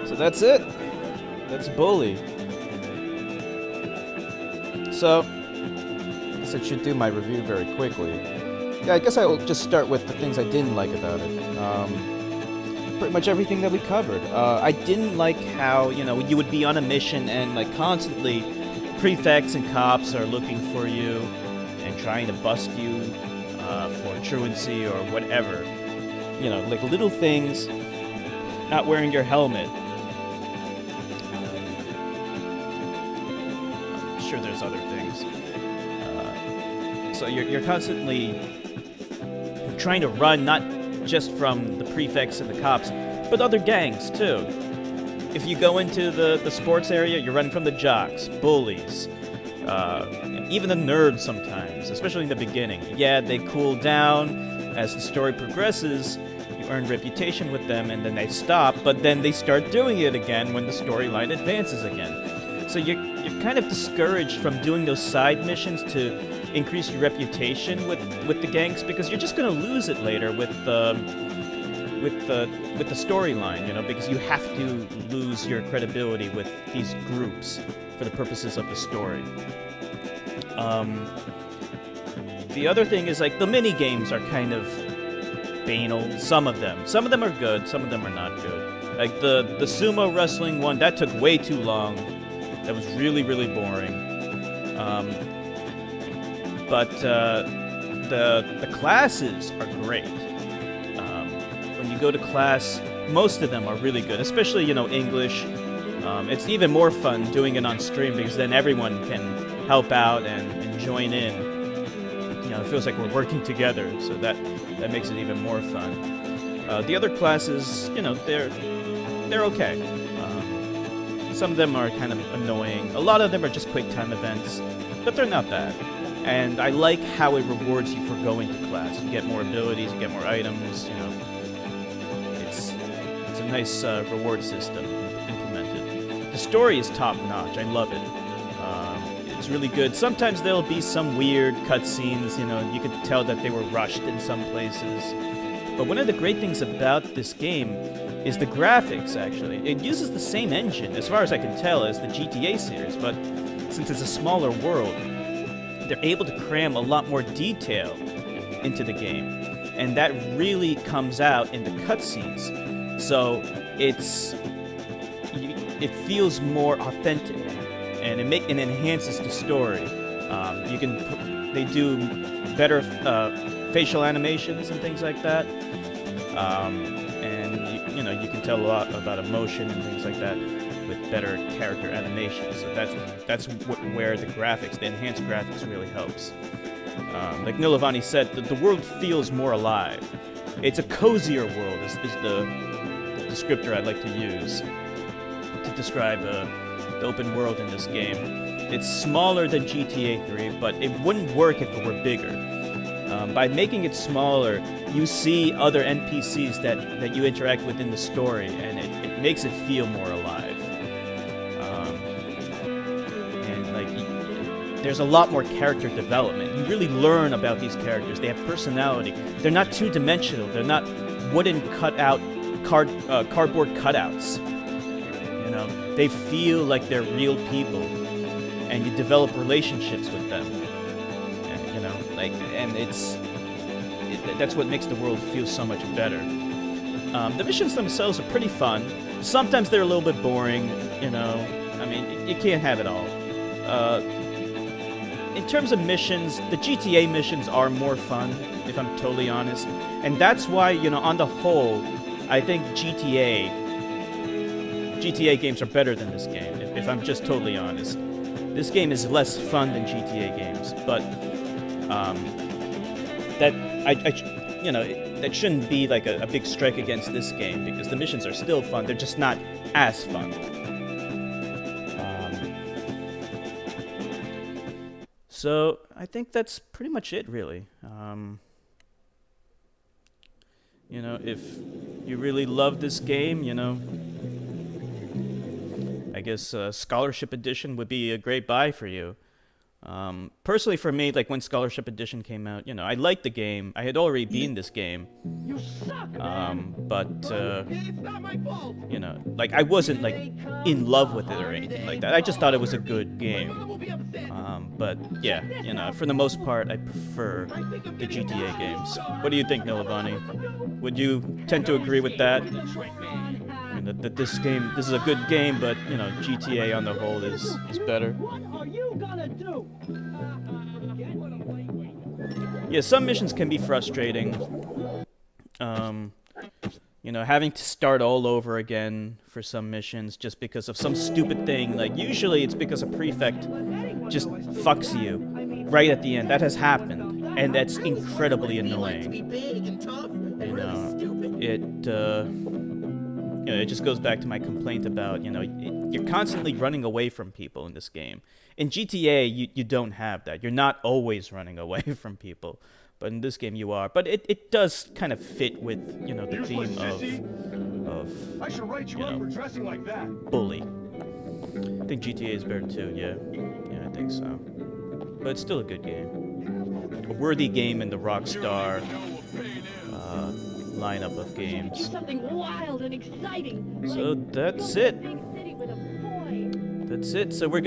So that's it. That's Bully. So, I guess I should do my review very quickly. Yeah, I guess I will just start with the things I didn't like about it. Pretty much everything that we covered. I didn't like how, you would be on a mission and, constantly prefects and cops are looking for you and trying to bust you for truancy or whatever. Little things, not wearing your helmet. I'm sure there's other things. So you're constantly trying to run, not just from the prefects and the cops, but other gangs too. If you go into the sports area, you're running from the jocks, bullies, and even the nerds sometimes, especially in the beginning. Yeah, they cool down as the story progresses. You earn reputation with them, and then they stop, but then they start doing it again when the storyline advances again. So you're kind of discouraged from doing those side missions to increase your reputation with the gangs, because you're just going to lose it later with the storyline, because you have to lose your credibility with these groups for the purposes of the story. The other thing is, the mini games are kind of banal. Some of them are good, some of them are not good. Like the sumo wrestling one, that took way too long. That was really, really boring. But the classes are great. When you go to class, most of them are really good, especially, English. It's even more fun doing it on stream, because then everyone can help out and join in. It feels like we're working together, so that makes it even more fun. The other classes, they're okay. Some of them are kind of annoying. A lot of them are just quick time events, but they're not bad. And I like how it rewards you for going to class. You get more abilities, you get more items, It's a nice reward system implemented. The story is top-notch. I love it. It's really good. Sometimes there'll be some weird cutscenes, you could tell that they were rushed in some places. But one of the great things about this game is the graphics, actually. It uses the same engine, as far as I can tell, as the GTA series, but since it's a smaller world, they're able to cram a lot more detail into the game, and that really comes out in the cutscenes. So it feels more authentic, and it enhances the story. They do better facial animations and things like that, and you can tell a lot about emotion and things like that with better character animation. So that's where the enhanced graphics really helps. Like Nilavani said, the world feels more alive. It's a cozier world is the descriptor I'd like to use to describe the open world in this game. It's smaller than GTA 3, but it wouldn't work if it were bigger. By making it smaller, you see other NPCs that you interact with in the story, and it makes it feel more alive. There's a lot more character development. You really learn about these characters. They have personality. They're not two-dimensional. They're not wooden cardboard cutouts. They feel like they're real people, and you develop relationships with them. That's what makes the world feel so much better. The missions themselves are pretty fun. Sometimes they're a little bit boring. You can't have it all. In terms of missions, the GTA missions are more fun, if I'm totally honest. And that's why, on the whole, I think GTA games are better than this game, if I'm just totally honest. This game is less fun than GTA games, but that shouldn't be like a big strike against this game, because the missions are still fun. They're just not as fun. So I think that's pretty much it, really. If you really love this game, I guess Scholarship Edition would be a great buy for you. Personally, for me, like when Scholarship Edition came out, I liked the game. I had already beaten this game, but like I wasn't like in love with it or anything like that. I just thought it was a good game. But yeah, for the most part, I prefer the GTA games. What do you think, Nilavani? Would you tend to agree with that? I mean, that this is a good game, but GTA on the whole is better. Yeah, some missions can be frustrating. Having to start all over again for some missions just because of some stupid thing. Like, usually it's because a prefect just fucks you right at the end. That has happened, and that's incredibly annoying. It just goes back to my complaint about, you're constantly running away from people in this game. In GTA, you don't have that. You're not always running away from people. But in this game, you are. But it does kind of fit with, the theme of bully. I think GTA is better too, yeah. Yeah, I think so. But it's still a good game. A worthy game in the Rockstar lineup of games. So that's it. That's it. So we're good.